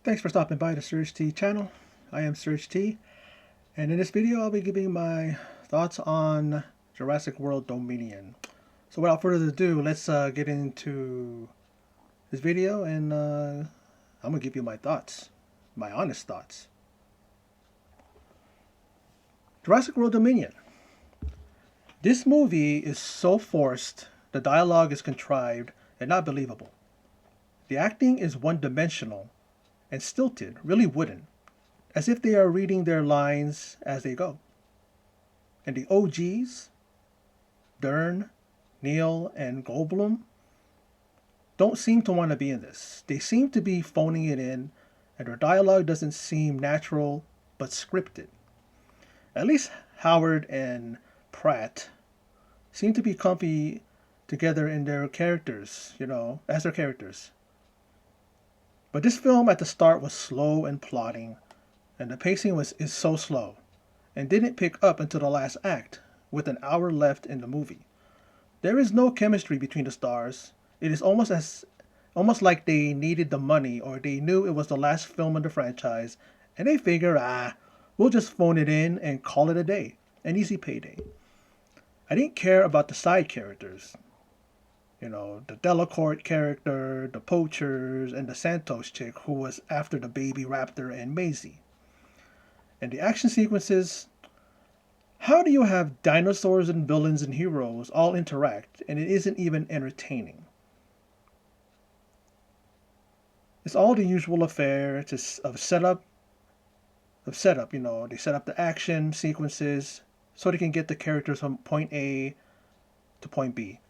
Thanks for stopping by the Surge T channel. I am Surge T, and in this video I'll be giving my thoughts on Jurassic World Dominion. So without further ado, let's get into this video, and I'm going to give you my thoughts, my honest thoughts. Jurassic World Dominion. This movie is so forced, the dialogue is contrived and not believable. The acting is one-dimensional and stilted, really wooden, as if they are reading their lines as they go. And the OGs, Dern, Neil, and Goldblum, don't seem to want to be in this. They seem to be phoning it in, and their dialogue doesn't seem natural but scripted. At least Howard and Pratt seem to be comfy together in their characters, as their characters. But this film at the start was slow and plodding, and the pacing is so slow, and didn't pick up until the last act, with an hour left in the movie. There is no chemistry between the stars. It is almost like they needed the money, or they knew it was the last film in the franchise, and they figure, we'll just phone it in and call it a day, an easy payday. I didn't care about the side characters. The Delacorte character, the poachers, and the Santos chick who was after the baby raptor and Maisie. And the action sequences, how do you have dinosaurs and villains and heroes all interact and it isn't even entertaining? It's all the usual affair of setup. They set up the action sequences so they can get the characters from point A to point B.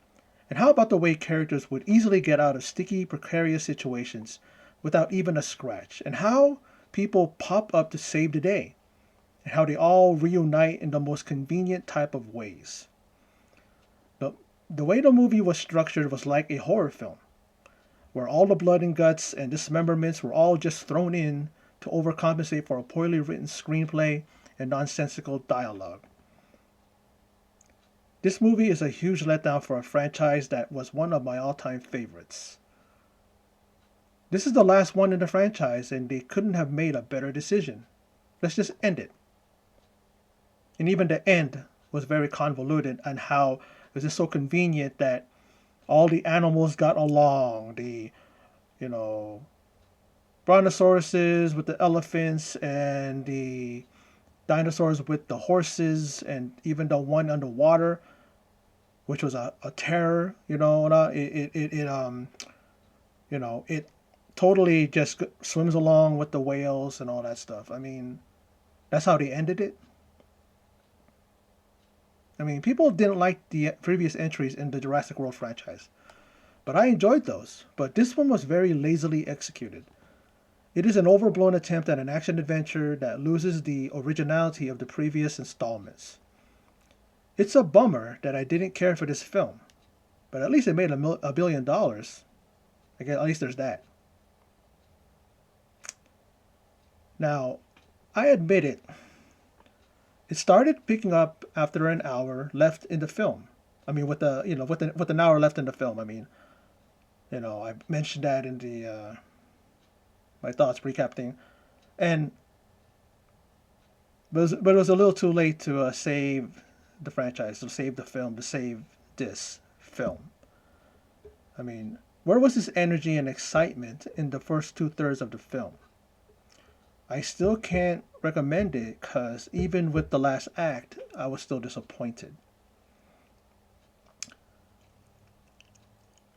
And how about the way characters would easily get out of sticky, precarious situations without even a scratch? And how people pop up to save the day? And how they all reunite in the most convenient type of ways. The way the movie was structured was like a horror film, where all the blood and guts and dismemberments were all just thrown in to overcompensate for a poorly written screenplay and nonsensical dialogue. This movie is a huge letdown for a franchise that was one of my all-time favorites. This is the last one in the franchise, and they couldn't have made a better decision. Let's just end it. And even the end was very convoluted, and how it was just so convenient that all the animals got along. The, brontosauruses with the elephants, and the dinosaurs with the horses, and even the one underwater, which was a terror, it totally just swims along with the whales and all that stuff. I mean, that's how they ended it. I mean, people didn't like the previous entries in the Jurassic World franchise, but I enjoyed those. But this one was very lazily executed. It is an overblown attempt at an action adventure that loses the originality of the previous installments. It's a bummer that I didn't care for this film, but at least it made $1 billion. Again, at least there's that. Now, I admit it. It started picking up after an hour left in the film. I mean, with an hour left in the film. I mean, I mentioned that in the my thoughts recap thing, and but it was a little too late to save the franchise, to save the film, to save this film. I mean, where was this energy and excitement in the first 2/3 of the film? I still can't recommend it because even with the last act, I was still disappointed.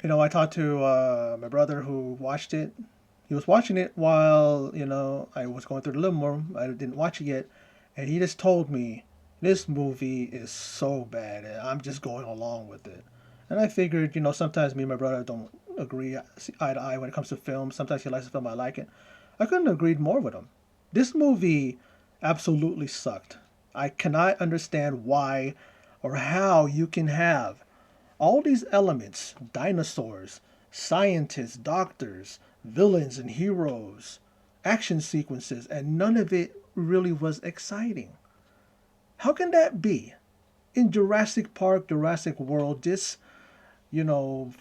I talked to my brother who watched it. He was watching it while, I was going through the living room. I didn't watch it yet. And he just told me, this movie is so bad, and I'm just going along with it. And I figured, sometimes me and my brother don't agree eye to eye when it comes to film. Sometimes he likes the film, I like it. I couldn't have agreed more with him. This movie absolutely sucked. I cannot understand why or how you can have all these elements, dinosaurs, scientists, doctors, villains and heroes, action sequences, and none of it really was exciting. How can that be? In Jurassic Park, Jurassic World, this, you know,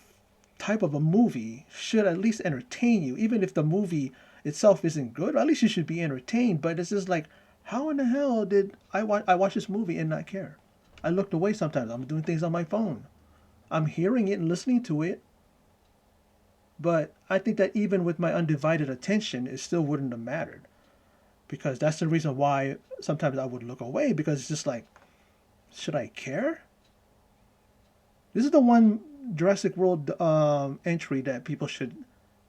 type of a movie should at least entertain you, even if the movie itself isn't good. At least you should be entertained. But it's just like, how in the hell did I watch this movie and not care? I looked away sometimes. I'm doing things on my phone. I'm hearing it and listening to it. But I think that even with my undivided attention, it still wouldn't have mattered. Because that's the reason why sometimes I would look away, because it's just like, should I care? This is the one Jurassic World entry that people should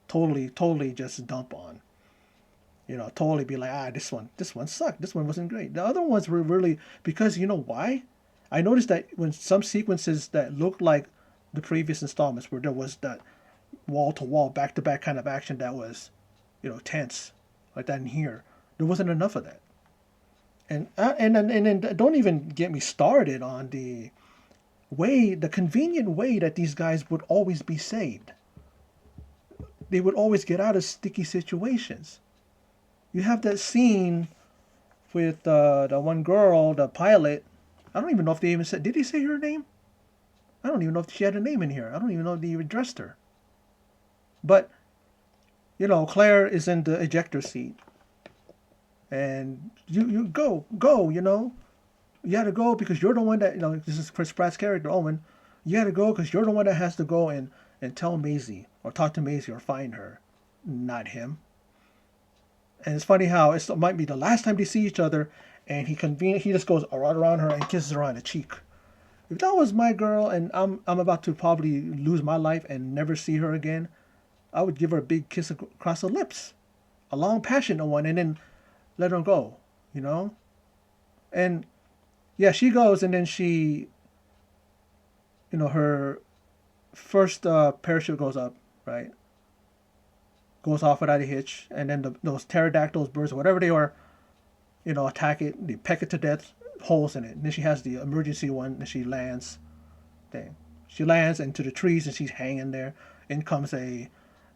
totally just dump on. Totally be like, this one sucked. This one wasn't great. The other ones were really, because you know why? I noticed that when some sequences that looked like the previous installments, where there was that wall to wall, back to back kind of action that was, tense, like that in here, there wasn't enough of that. And then don't even get me started on the convenient way that these guys would always be saved. They would always get out of sticky situations. You have that scene with the one girl, the pilot. I don't even know if they even said. Did he say her name? I don't even know if she had a name in here. I don't even know if they addressed her. But Claire is in the ejector seat, and you go. You had to go because you're the one that This is Chris Pratt's character, Owen. You had to go because you're the one that has to go and tell Maisie or talk to Maisie or find her, not him. And it's funny how it might be the last time they see each other, and he just goes right around her and kisses her on the cheek. If that was my girl and I'm about to probably lose my life and never see her again, I would give her a big kiss across the lips, a long passionate one, and then let her go. And yeah, she goes, and then she, her first parachute goes up, right? Goes off without a hitch, and then those pterodactyls, birds, whatever they are, attack it. They peck it to death, holes in it. And then she has the emergency one, and she lands. She lands into the trees, and she's hanging there. In comes a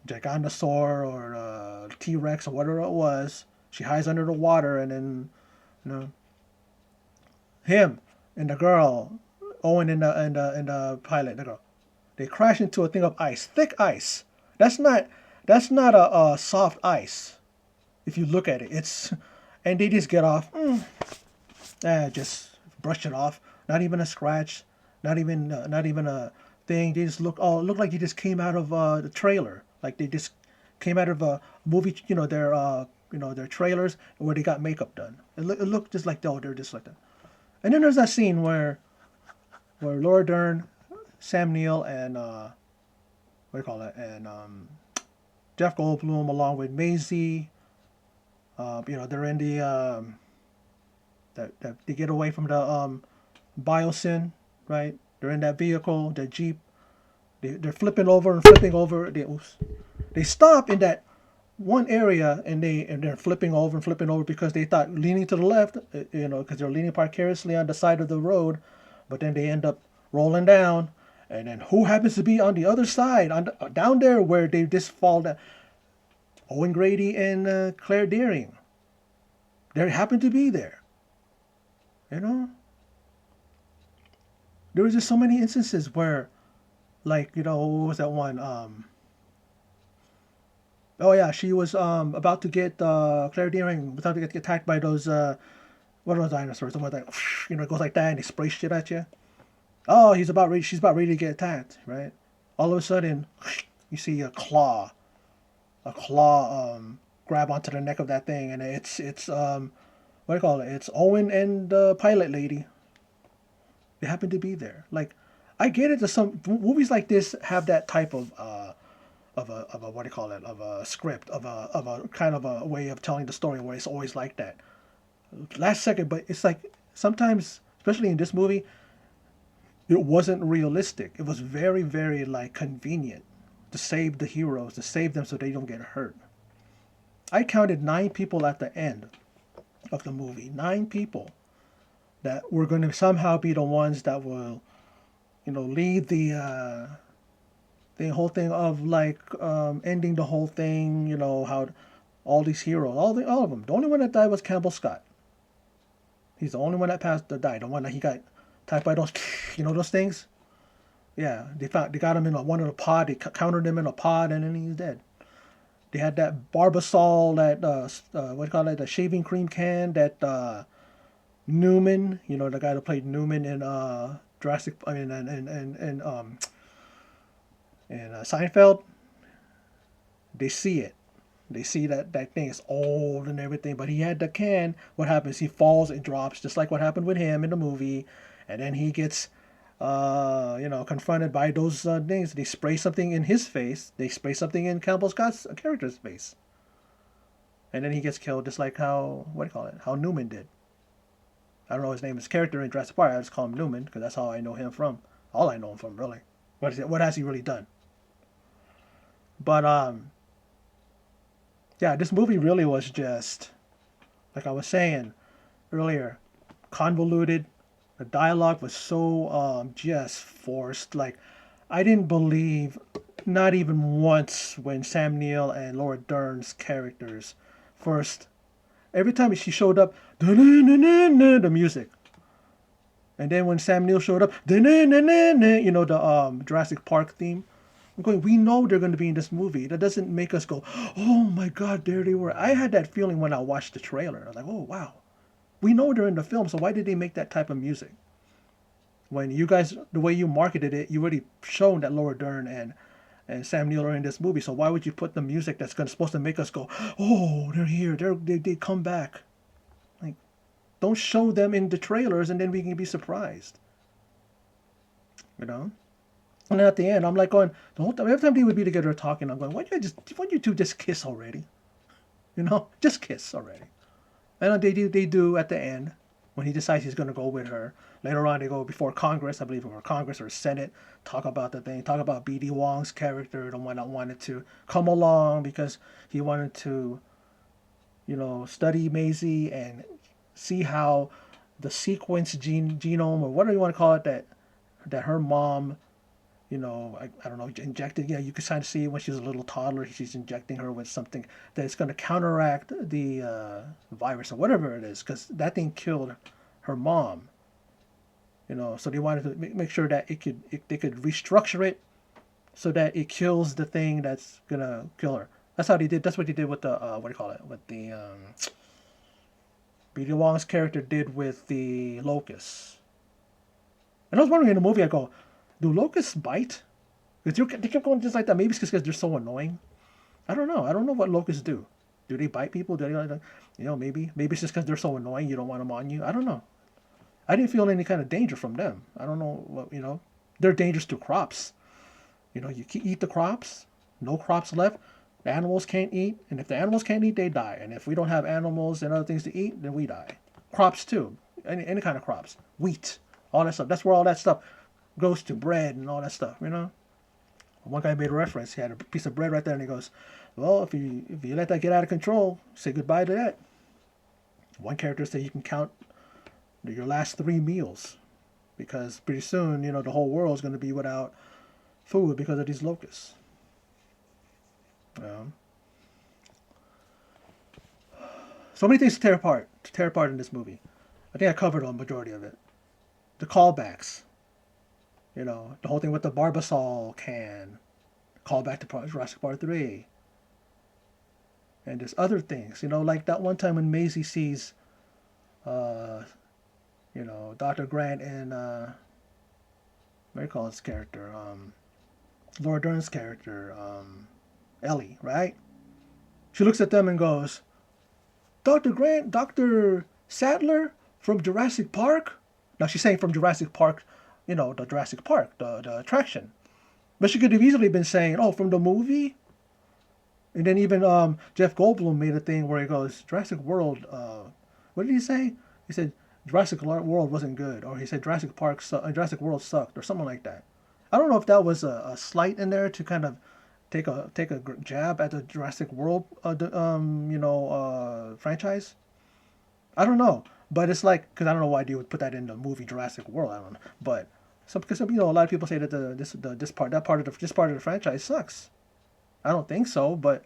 Giganosaur or a T-Rex or whatever it was. She hides under the water, and then, him and the girl, Owen and the pilot, the girl, they crash into a thing of ice, thick ice. That's not a soft ice. If you look at it, and they just get off. Just brush it off. Not even a scratch. Not even a thing. They just look like they just came out of the trailer. Like they just came out of a movie. Their trailers where they got makeup done. It looked just like they're just like that. And then there's that scene where Laura Dern, Sam Neill, and what do you call it? And Jeff Goldblum along with Maisie. They're in the that they get away from the biosyn, right? They're in that vehicle, that Jeep. They're flipping over and flipping over. They stop in that one area, and they're flipping over and flipping over because they thought leaning to the left, because they're leaning precariously on the side of the road, but then they end up rolling down, and then who happens to be on the other side, down there where they just fall down? Owen Grady and Claire Dearing. They happen to be there. There was just so many instances where, like, what was that one? Oh yeah, she was about to get Claire Dearing about to get attacked by those what are those dinosaurs? The one that it goes like that and they spray shit at you. Oh, she's about ready to get attacked, right? All of a sudden, you see a claw grab onto the neck of that thing, and it's what do you call it? It's Owen and the pilot lady. They happen to be there. Like, I get it that some movies like this have that type of a what do you call it, of a script, of a kind of a way of telling the story where it's always like that last second. But it's like sometimes, especially in this movie, it wasn't realistic. It was very, very like convenient to save the heroes, to save them so they don't get hurt. I counted 9 people at the end of the movie. 9 people that were going to somehow be the ones that will, lead the whole thing of like ending the whole thing. How all these heroes, all of them. The only one that died was Campbell Scott. He's the only one that died. The one that he got attacked by those, those things. Yeah, they got him in one of the pod. They countered him in a pod, and then he's dead. They had that Barbasol, that what do you call it, the shaving cream can that Newman, the guy that played Newman in Jurassic, I mean, and Seinfeld, they see it. They see that thing is old and everything, but he had the can. What happens? He falls and drops, just like what happened with him in the movie, and then he gets, confronted by those things. They spray something in his face. They spray something in Campbell Scott's character's face, and then he gets killed, just like how what do you call it? How Newman did. I don't know his name, his character in Jurassic Park. I just call him Newman because that's how I know him from. All I know him from, really. What has he really done? But yeah, this movie really was just, like I was saying earlier, convoluted. The dialogue was so just forced. Like, I didn't believe, not even once, when Sam Neill and Laura Dern's characters first. Every time she showed up, the music. And then when Sam Neill showed up, the Jurassic Park theme. I'm going, we know they're going to be in this movie. That doesn't make us go, oh my God, there they were. I had that feeling when I watched the trailer. I was like, oh wow. We know they're in the film, so why did they make that type of music? When you guys, the way you marketed it, you already shown that Laura Dern and Sam Neill are in this movie. So why would you put the music that's supposed to make us go, oh, they're here, they come back? Like, don't show them in the trailers, and then we can be surprised. You know. And then at the end, I'm like going, the whole time, every time they would be together talking, I'm going, why don't you two just kiss already? Just kiss already. And they do at the end, when he decides he's going to go with her. Later on, they go before Congress, I believe, or Congress or Senate, talk about the thing, talk about B.D. Wong's character, the one that wanted to come along because he wanted to, study Maisie and see how the sequence genome, or whatever you want to call it, that her mom, I don't know, injected. Yeah, you can kind of see when she was a little toddler, she's injecting her with something that's going to counteract the virus or whatever it is, because that thing killed her mom. So they wanted to make sure that they could restructure it so that it kills the thing that's gonna kill her. That's how they did. That's what they did with the what do you call it? With the B.D. Wong's character did with the locusts. And I was wondering in the movie, I go, do locusts bite? Because they kept going just like that. Maybe it's because they're so annoying. I don't know. I don't know what locusts do. Do they bite people? Do they, maybe it's just because they're so annoying you don't want them on you. I don't know. I didn't feel any kind of danger from them. I don't know what. They're dangerous to crops. You eat the crops. No crops left. The animals can't eat, and if the animals can't eat, they die. And if we don't have animals and other things to eat, then we die. Crops too. Any kind of crops. Wheat. All that stuff. That's where all that stuff goes to, bread and all that stuff, One guy made a reference. He had a piece of bread right there, and he goes, well, if you let that get out of control, say goodbye to that. One character said you can count your last 3 meals, because pretty soon, the whole world is going to be without food because of these locusts. So many things to tear apart in this movie. I think I covered a majority of it. The callbacks. The whole thing with the Barbasol can, callback to Jurassic Park 3. And there's other things, like that one time when Maisie sees, Dr. Grant and, what do you call his character? Laura Dern's character, Ellie, right? She looks at them and goes, Dr. Grant, Dr. Sadler from Jurassic Park? Now she's saying from Jurassic Park, the Jurassic Park, the attraction. But she could have easily been saying, oh, from the movie? And then even Jeff Goldblum made a thing where he goes, Jurassic World, what did he say? He said, Jurassic World wasn't good. Or he said, Jurassic World sucked, or something like that. I don't know if that was a slight in there to kind of take a jab at the Jurassic World, franchise. I don't know. But it's like, because I don't know why they would put that in the movie Jurassic World. I don't know, but because a lot of people say that this part of the franchise sucks. I don't think so, but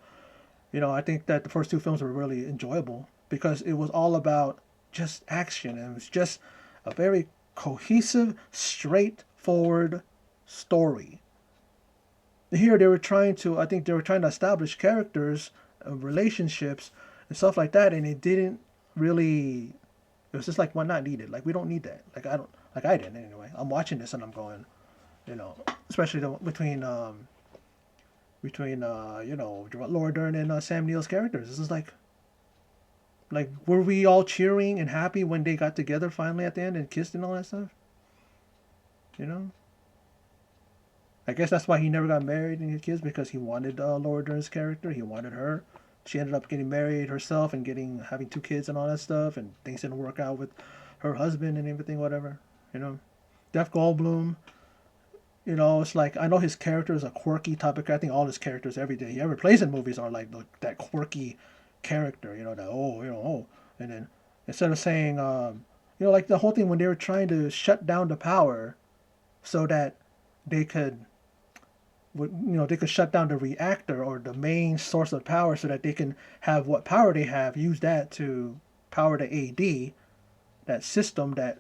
I think that the first 2 films were really enjoyable because it was all about just action, and it was just a very cohesive, straightforward story. Here they were trying to, I think they were trying to establish characters, relationships, and stuff like that, and it didn't really. It was just like, well, not needed. Like we don't need that. Like I don't, like I didn't anyway. I'm watching this and I'm going, you know, especially between Laura Dern and Sam Neill's characters. This is like were we all cheering and happy when they got together finally at the end and kissed and all that stuff? You know, I guess that's why he never got married and had kids because he wanted Laura Dern's character. He wanted her. She ended up getting married herself and having two kids and all that stuff, and things didn't work out with her husband and everything, whatever. You know, Jeff Goldblum. It's like I know his character is a quirky topic. I think all his characters every day he ever plays in movies are like that quirky character. That and then instead of saying like the whole thing when they were trying to shut down the power so that they could they could shut down the reactor or the main source of power so that they can have what power they have, use that to power the AD, that system that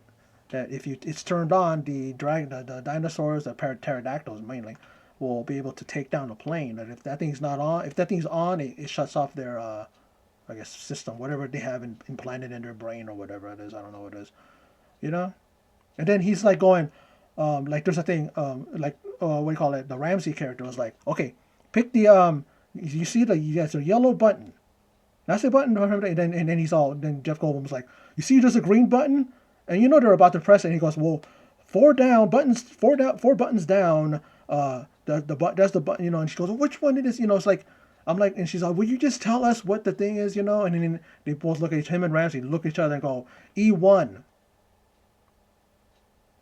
if it's turned on, the dinosaurs, the pterodactyls mainly, will be able to take down the plane. And if that thing's not on, if that thing's on, it shuts off their I guess system, whatever they have implanted in their brain or whatever it is. I don't know what it is, you know. And then he's like going, like there's a thing, like what do you call it? The Ramsey character was like, okay, pick the you see there's a yellow button. That's the button. And then then Jeff Goldblum was like, you see there's a green button, and they're about to press it. And he goes, well, four buttons down. That's the button. And she goes, well, which one it is? It's like. I'm like, and she's like, will you just tell us what the thing is, And then they both look at him and Ramsey look at each other and go, E1.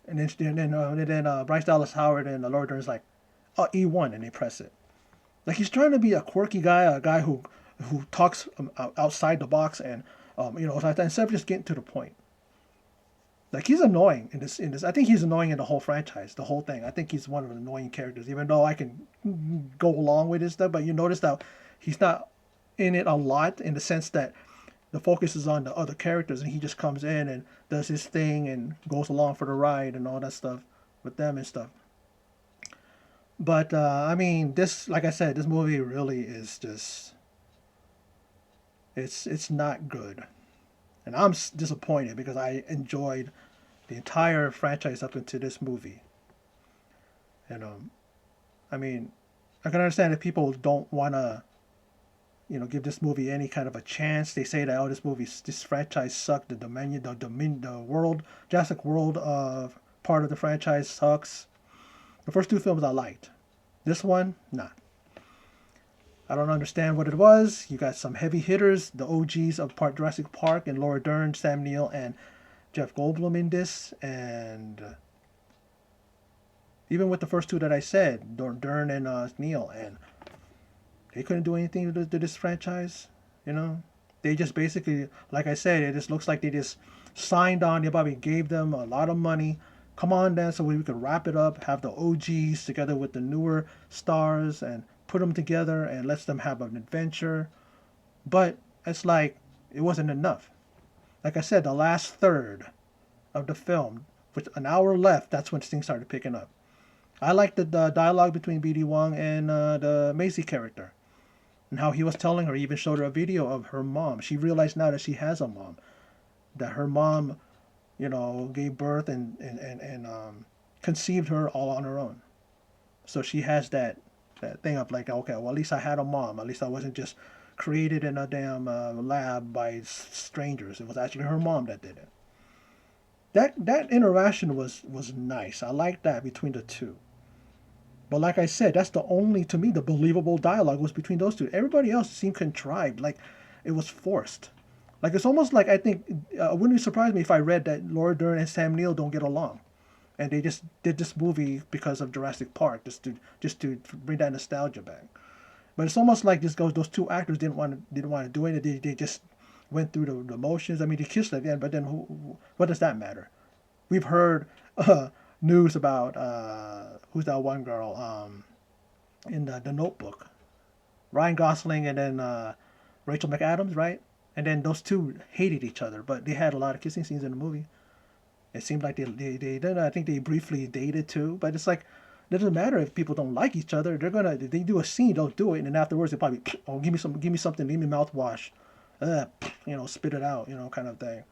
And then Bryce Dallas Howard and Laura Dern's like, oh, E1, and they press it. Like he's trying to be a quirky guy, a guy who talks outside the box, and instead of just getting to the point. Like he's annoying in this. I think he's annoying in the whole franchise, the whole thing. I think he's one of the annoying characters, even though I can go along with his stuff. But you notice that he's not in it a lot in the sense that the focus is on the other characters, and he just comes in and does his thing and goes along for the ride and all that stuff with them and stuff. But I mean, this, like I said, this movie really is just it's not good, and I'm disappointed because I enjoyed the entire franchise up into this movie. And I mean, I can understand if people don't want to give this movie any kind of a chance. They say that this franchise sucked. The world, Jurassic World part of the franchise sucks. The first two films I liked. This one, nah. I don't understand what it was. You got some heavy hitters, the OGs of part Jurassic Park, and Laura Dern, Sam Neill, and Jeff Goldblum in this, and even with the first two that I said, Dern and Neill, and they couldn't do anything to this franchise. They just basically, like I said, it just looks like they just signed on. They probably gave them a lot of money. Come on, then, so we could wrap it up, have the OGs together with the newer stars, and put them together and let them have an adventure. But it's like it wasn't enough. Like I said, the last third of the film, with an hour left, that's when things started picking up. I liked the dialogue between BD Wong and the Maisie character, and how he was telling her, he even showed her a video of her mom. She realized now that she has a mom, that her mom, gave birth and conceived her all on her own. So she has that thing of like, okay, well, at least I had a mom. At least I wasn't just created in a damn lab by strangers. It was actually her mom that did it. That interaction was nice. I liked that between the two. But like I said, that's the only, to me, the believable dialogue was between those two. Everybody else seemed contrived, like it was forced. Like it's almost like I think it wouldn't surprise me if I read that Laura Dern and Sam Neill don't get along, and they just did this movie because of Jurassic Park, just to bring that nostalgia back. But it's almost like those two actors didn't want to do it. They just went through the motions. I mean, they kissed at the end, but then what does that matter? We've heard news about who's that one girl in the Notebook, Ryan Gosling and then Rachel McAdams, right? And then those two hated each other, but they had a lot of kissing scenes in the movie. It seemed like they did. I think they briefly dated too, but it's like It doesn't matter if people don't like each other. They're gonna if they do a scene, they'll do it, and then afterwards they probably oh give me something, give me mouthwash, spit it out, kind of thing.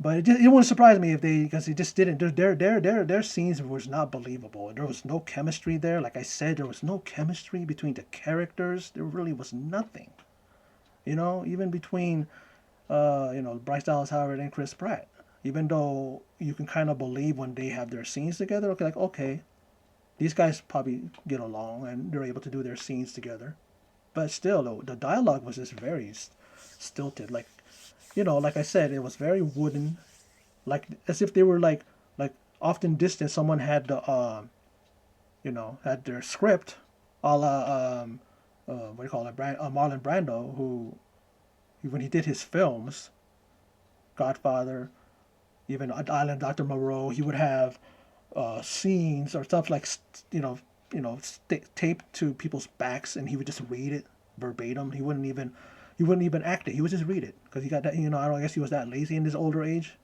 But it wouldn't surprise me if they because it just didn't. Their scenes was not believable. There was no chemistry there. Like I said, there was no chemistry between the characters. There really was nothing. Even between Bryce Dallas Howard and Chris Pratt. Even though you can kind of believe when they have their scenes together, okay, these guys probably get along and they're able to do their scenes together. But still, though, the dialogue was just very stilted. Like I said, it was very wooden, like as if they were like often distant. Someone had had their script, a la what do you call it, Marlon Brando, who when he did his films, Godfather, even Island Dr. Moreau, he would have scenes or stuff like taped to people's backs, and he would just read it verbatim. He wouldn't even act it. He would just read it because he got that. I guess he was that lazy in his older age.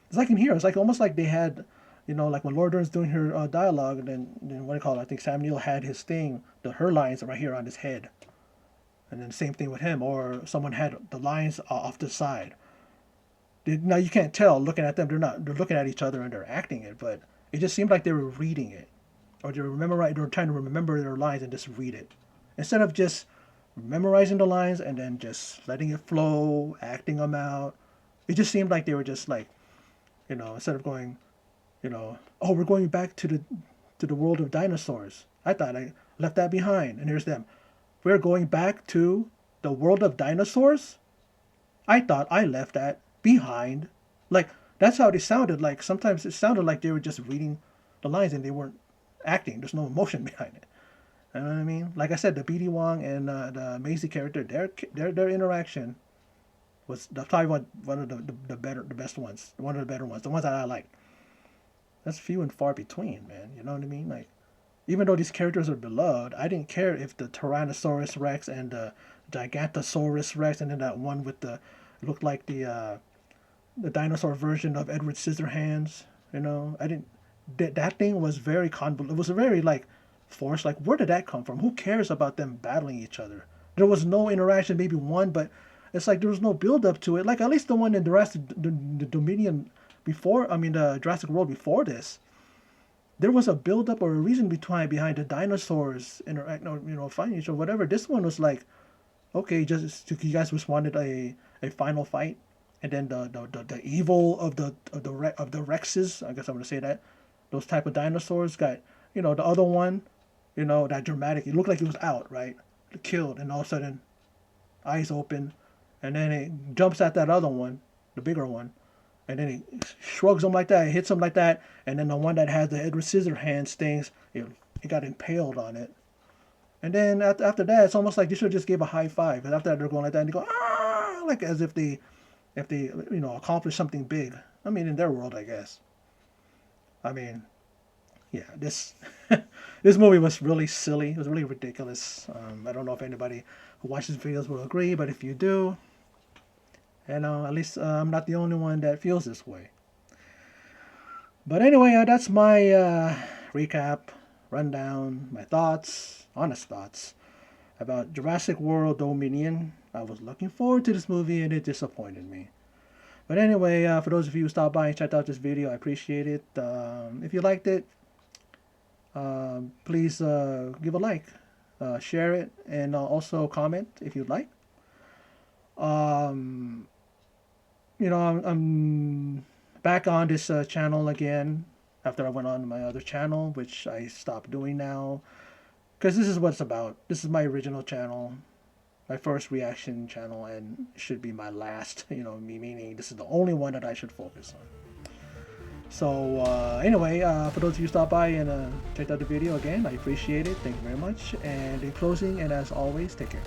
It's like in here. It's like almost like they had, like when Laura Dern's doing her dialogue, and then what do you call it? I think Sam Neill had his thing, her lines right here on his head, and then same thing with him, or someone had the lines off the side. Now you can't tell looking at them. They're looking at each other and they're acting it, but it just seemed like they were reading it, or they were trying to remember their lines and just read it, instead of just memorizing the lines and then just letting it flow, acting them out. It just seemed like they were just like, instead of going, oh, we're going back to the world of dinosaurs. I thought I left that behind, and here's them. We're going back to the world of dinosaurs. I thought I left that behind. Like that's how they sounded. Like sometimes it sounded like they were just reading the lines and they weren't acting. There's no emotion behind it. You know what I mean? Like I said, the BD Wong and the Maisie character, their interaction was probably one of the best ones, one of the better ones, the ones that I like. That's few and far between, man. You know what I mean? Like, even though these characters are beloved, I didn't care if the Tyrannosaurus Rex and the Gigantosaurus Rex, and then that one with the looked like the dinosaur version of Edward Scissorhands. I didn't. That thing was very convoluted. It was very like forced. Like, where did that come from? Who cares about them battling each other? There was no interaction, maybe one, but it's like there was no build up to it. Like at least the one in the Dominion before, I mean the Jurassic World before this, there was a build up or a reason behind the dinosaurs interact, fighting each other, whatever. This one was like, okay, just you guys just wanted a final fight, and then the evil of the Rexes, I guess I'm gonna say that, those type of dinosaurs got, the other one, that dramatic. It looked like it was out, right? Killed, and all of a sudden, eyes open, and then it jumps at that other one, the bigger one, and then it shrugs him like that, it hits him like that, and then the one that has the Edward Scissorhands things, it got impaled on it. And then after that, it's almost like you should just give a high five. Because after that, they're going like that, and they go, ah, like as if they accomplished something big. I mean, in their world, I guess. I mean, yeah, this this movie was really silly. It was really ridiculous. I don't know if anybody who watches videos will agree, but if you do, at least I'm not the only one that feels this way. But anyway, that's my recap, rundown, my thoughts, honest thoughts about Jurassic World Dominion. I was looking forward to this movie and it disappointed me. But anyway, for those of you who stopped by and checked out this video, I appreciate it. If you liked it, please give a like, share it, and also comment if you'd like. I'm back on this channel again after I went on my other channel, which I stopped doing now because this is what it's about. This is my original channel, my first reaction channel, and should be my last, meaning this is the only one that I should focus on. So anyway, for those of you who stopped by and checked out the video again, I appreciate it. Thank you very much. And in closing, and as always, take care.